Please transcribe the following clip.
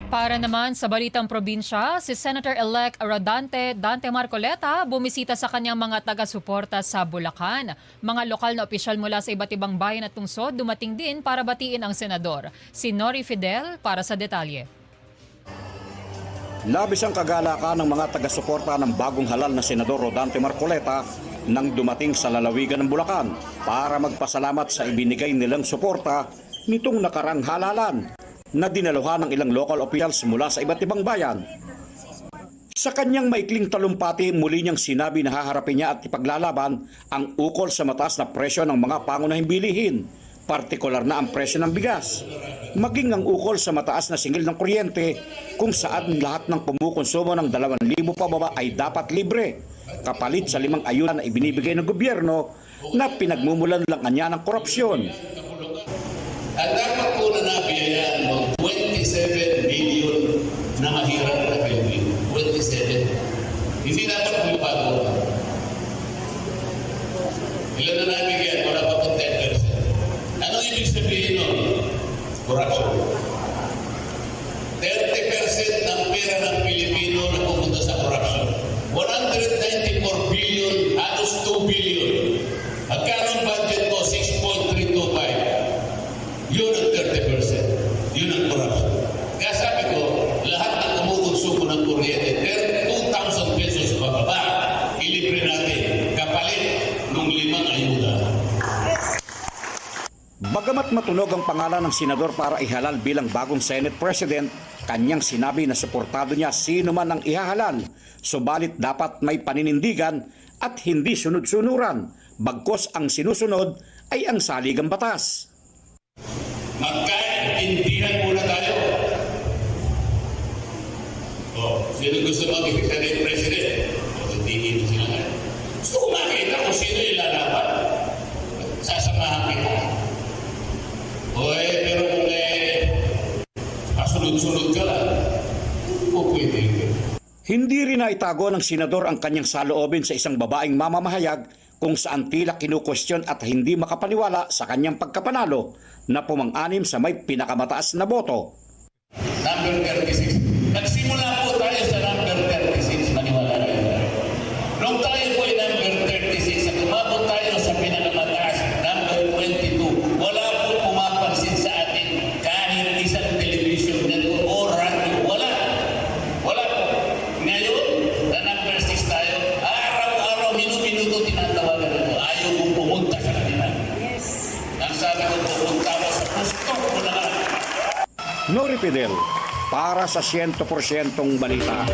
Para naman sa balitang probinsya, si Senator-elect Dante Marcoleta bumisita sa kanyang mga taga-suporta sa Bulacan. Mga lokal na opisyal mula sa iba't ibang bayan at tungsod dumating din para batiin ang senador. Si Nori Fidel para sa detalye. Labis ang kagalakan ng mga taga-suporta ng bagong halal na Senador Dante Marcoleta nang dumating sa lalawigan ng Bulacan para magpasalamat sa ibinigay nilang suporta nitong nakarang halalan na dinaluhan ng ilang local officials mula sa iba't ibang bayan. Sa kanyang maikling talumpati, muli niyang sinabi na haharapin niya at ipaglalaban ang ukol sa mataas na presyo ng mga pangunahing bilihin, partikular na ang presyo ng bigas, maging ang ukol sa mataas na singil ng kuryente kung saan lahat ng kumukonsumo ng 2,000 pababa ay dapat libre, kapalit sa 5 ayuda na ibinibigay ng gobyerno na pinagmumulan lang niya ng korupsyon. At dapat po na nabiyayaan mo 27 billion na mahirap na Pilipino. 27. Hindi dapat po bago. Ilan na nabigyan? Wala pa po 10%. Anong ibig sabihin nun? Corruption. 30% ng pera ng Pilipino na pumunta sa corruption. 194 billion, halos 2 billion. Magkano ang budget mo? 6.325. Yun ang 30%. Yun ang corruption. Kaya sabi ko, lahat ng kumukonsumo ng kuryente, 2,000 pesos pababa, ilibre natin, kapalit ng 5 ayuda. Bagamat matunog ang pangalan ng senador para ihalal bilang bagong Senate President, kanyang sinabi na suportado niya sino man ang ihahalal, subalit dapat may paninindigan at hindi sunod-sunuran, bagkos ang sinusunod ay ang saligang batas. Magkaintindihan muna tayo. Sino gusto mag-Senate President? Tingin sila nga. Gusto ko makita kung sino ilalaban. Sasamahan kita. Pero kung pasunod-sunod ka lang, o pwede. Hindi rin naitago ng senador ang kanyang saloobin sa isang babaeng mamamahayag kung saan tila kinukwestiyon at hindi makapaniwala sa kanyang pagkapanalo na pumang-anim sa may pinakamataas na boto. Number 36. Nagsimula po tayo sa number 36, maniwala na yun. Nung tayo po ay number 36 at umabot tayo sa pinakamataas, number 22, wala po pumapansin sa atin kahit isang television network o radio. Wala. Wala po. Ngayon, na number 6 tayo, araw-araw, minuto tinatawagan ito. Ayaw kong pumunta sa kanila. Yes. Ang sabi ko, pupunta mo sa gusto ko na lang. Nori Fidel para sa 100% balita.